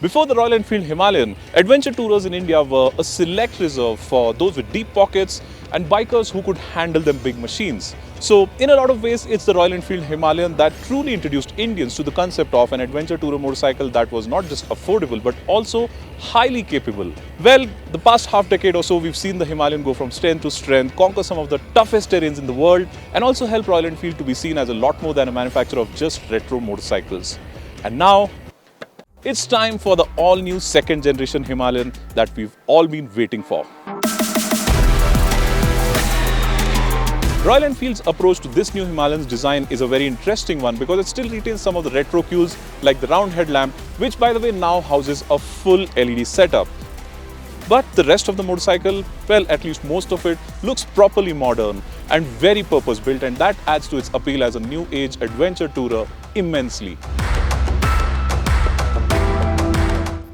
Before the Royal Enfield Himalayan, adventure tourers in India were a select reserve for those with deep pockets and bikers who could handle them big machines. So, in a lot of ways, it's the Royal Enfield Himalayan that truly introduced Indians to the concept of an adventure tourer motorcycle that was not just affordable but also highly capable. Well, the past half decade or so, we've seen the Himalayan go from strength to strength, conquer some of the toughest terrains in the world, and also help Royal Enfield to be seen as a lot more than a manufacturer of just retro motorcycles. And now, it's time for the all-new second generation Himalayan that we've all been waiting for. Royal Enfield's approach to this new Himalayan's design is a very interesting one because it still retains some of the retro cues like the round headlamp, which by the way now houses a full LED setup. But the rest of the motorcycle, well, at least most of it, looks properly modern and very purpose-built, and that adds to its appeal as a new age adventure tourer immensely.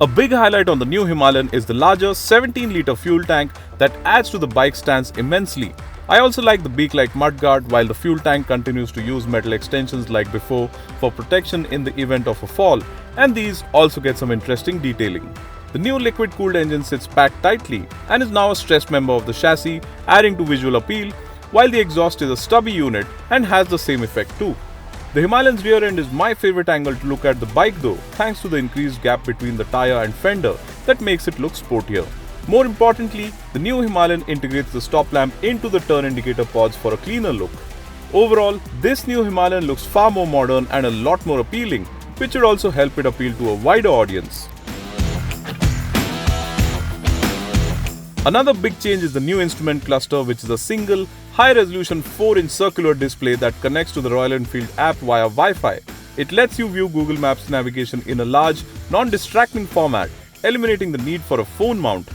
A big highlight on the new Himalayan is the larger 17-litre fuel tank that adds to the bike's stance immensely. I also like the beak-like mudguard, while the fuel tank continues to use metal extensions like before for protection in the event of a fall, and these also get some interesting detailing. The new liquid-cooled engine sits packed tightly and is now a stressed member of the chassis, adding to visual appeal, while the exhaust is a stubby unit and has the same effect too. The Himalayan's rear end is my favorite angle to look at the bike though, thanks to the increased gap between the tyre and fender that makes it look sportier. More importantly, the new Himalayan integrates the stop lamp into the turn indicator pods for a cleaner look. Overall, this new Himalayan looks far more modern and a lot more appealing, which should also help it appeal to a wider audience. Another big change is the new instrument cluster, which is a single, high-resolution 4-inch circular display that connects to the Royal Enfield app via Wi-Fi. It lets you view Google Maps navigation in a large, non-distracting format, eliminating the need for a phone mount.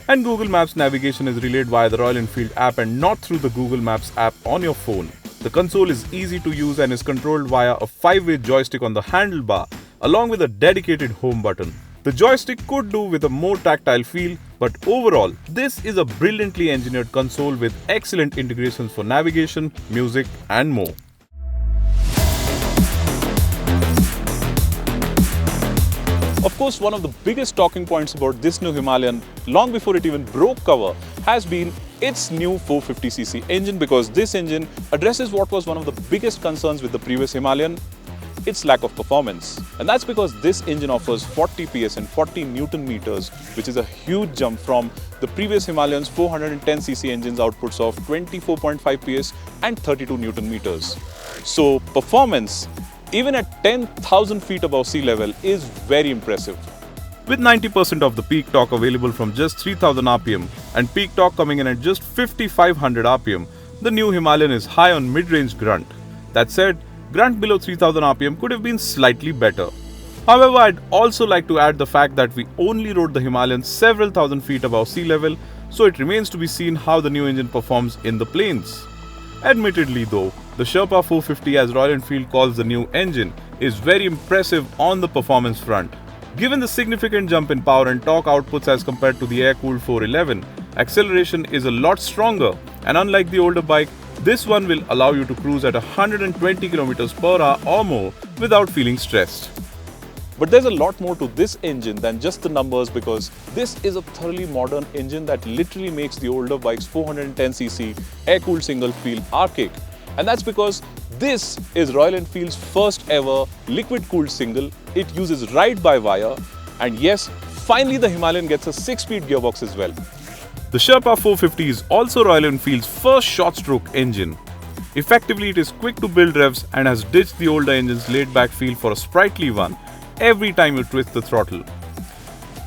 And Google Maps navigation is relayed via the Royal Enfield app and not through the Google Maps app on your phone. The console is easy to use and is controlled via a 5-way joystick on the handlebar, along with a dedicated home button. The joystick could do with a more tactile feel, but overall, this is a brilliantly engineered console with excellent integrations for navigation, music, and more. Of course, one of the biggest talking points about this new Himalayan, long before it even broke cover, has been its new 450cc engine, because this engine addresses what was one of the biggest concerns with the previous Himalayan, its lack of performance. And that's because this engine offers 40 PS and 40 Newton meters, which is a huge jump from the previous Himalayan's 410cc engine's outputs of 24.5 PS and 32 Newton meters. So performance, even at 10,000 feet above sea level, is very impressive. With 90% of the peak torque available from just 3000 RPM and peak torque coming in at just 5500 RPM, the new Himalayan is high on mid-range grunt. That said, grunt below 3000 RPM could have been slightly better. However, I'd also like to add the fact that we only rode the Himalayan several thousand feet above sea level, so it remains to be seen how the new engine performs in the plains. Admittedly though, the Sherpa 450, as Royal Enfield calls the new engine, is very impressive on the performance front. Given the significant jump in power and torque outputs as compared to the air-cooled 411, acceleration is a lot stronger, and unlike the older bike, this one will allow you to cruise at 120 km per hour or more without feeling stressed. But there's a lot more to this engine than just the numbers, because this is a thoroughly modern engine that literally makes the older bike's 410cc air-cooled single feel archaic. And that's because this is Royal Enfield's first ever liquid-cooled single. It uses ride-by-wire, and yes, finally the Himalayan gets a 6-speed gearbox as well. The Sherpa 450 is also Royal Enfield's first short-stroke engine. Effectively, it is quick to build revs and has ditched the older engine's laid-back feel for a sprightly one every time you twist the throttle.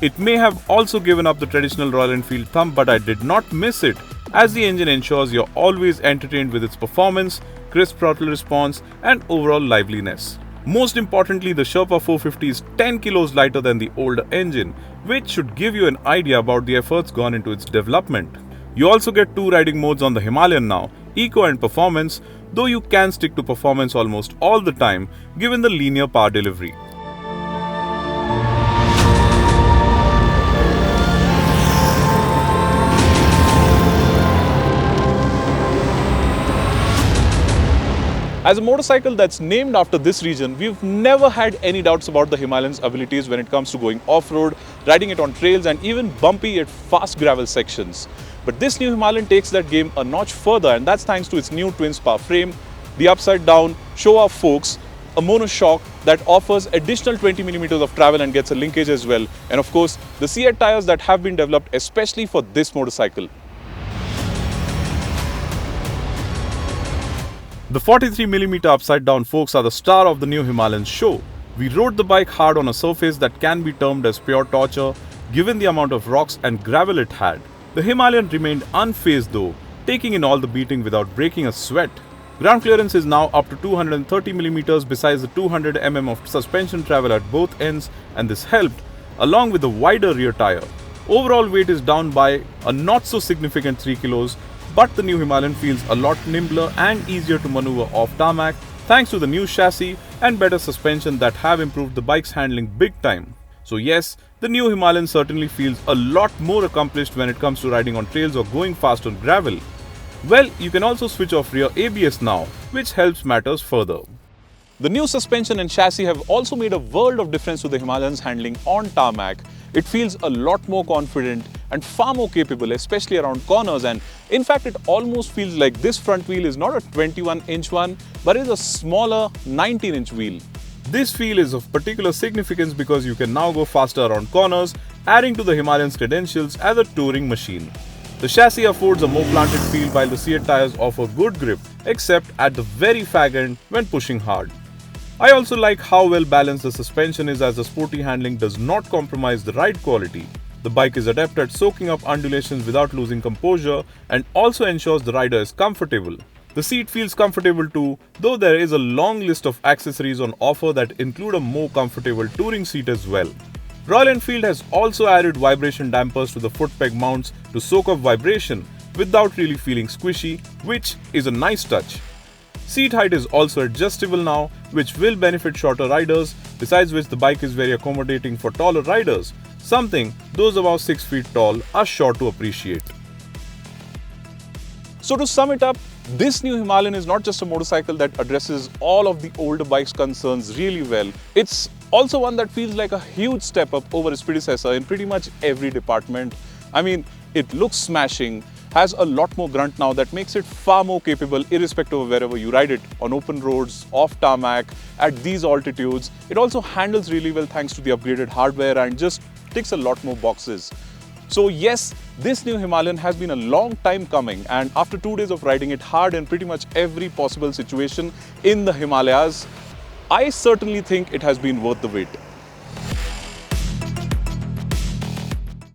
It may have also given up the traditional Royal Enfield thump, but I did not miss it, as the engine ensures you're always entertained with its performance, crisp throttle response, and overall liveliness. Most importantly, the Sherpa 450 is 10 kilos lighter than the older engine, which should give you an idea about the efforts gone into its development. You also get 2 riding modes on the Himalayan now, Eco and Performance, though you can stick to Performance almost all the time given the linear power delivery. As a motorcycle that's named after this region, we've never had any doubts about the Himalayan's abilities when it comes to going off-road, riding it on trails and even bumpy yet fast gravel sections. But this new Himalayan takes that game a notch further, and that's thanks to its new twin spar frame, the upside down show-off forks, a monoshock that offers additional 20mm of travel and gets a linkage as well, and of course the C8 tires that have been developed especially for this motorcycle. The 43mm upside down forks are the star of the new Himalayan show. We rode the bike hard on a surface that can be termed as pure torture given the amount of rocks and gravel it had. The Himalayan remained unfazed though, taking in all the beating without breaking a sweat. Ground clearance is now up to 230mm besides the 200mm of suspension travel at both ends, and this helped along with the wider rear tire. Overall weight is down by a not so significant 3 kilos, but the new Himalayan feels a lot nimbler and easier to maneuver off tarmac thanks to the new chassis and better suspension that have improved the bike's handling big time. So yes, the new Himalayan certainly feels a lot more accomplished when it comes to riding on trails or going fast on gravel. Well, you can also switch off rear ABS now, which helps matters further. The new suspension and chassis have also made a world of difference to the Himalayan's handling on tarmac. It feels a lot more confident and far more capable, especially around corners, and in fact it almost feels like this front wheel is not a 21-inch one but is a smaller 19-inch wheel. This feel is of particular significance because you can now go faster around corners, adding to the Himalayan's credentials as a touring machine. The chassis affords a more planted feel while the C8 tires offer good grip, except at the very fag end when pushing hard. I also like how well balanced the suspension is, as the sporty handling does not compromise the ride quality. The bike is adept at soaking up undulations without losing composure and also ensures the rider is comfortable. The seat feels comfortable too, though there is a long list of accessories on offer that include a more comfortable touring seat as well. Royal Enfield has also added vibration dampers to the foot peg mounts to soak up vibration without really feeling squishy, which is a nice touch. Seat height is also adjustable now, which will benefit shorter riders, besides which the bike is very accommodating for taller riders, something those above 6 feet tall are sure to appreciate. So to sum it up, this new Himalayan is not just a motorcycle that addresses all of the older bike's concerns really well. It's also one that feels like a huge step up over its predecessor in pretty much every department. I mean, it looks smashing, has a lot more grunt now that makes it far more capable irrespective of wherever you ride it, on open roads, off tarmac, at these altitudes. It also handles really well thanks to the upgraded hardware and just ticks a lot more boxes. So yes, this new Himalayan has been a long time coming, and after 2 days of riding it hard in pretty much every possible situation in the Himalayas, I certainly think it has been worth the wait.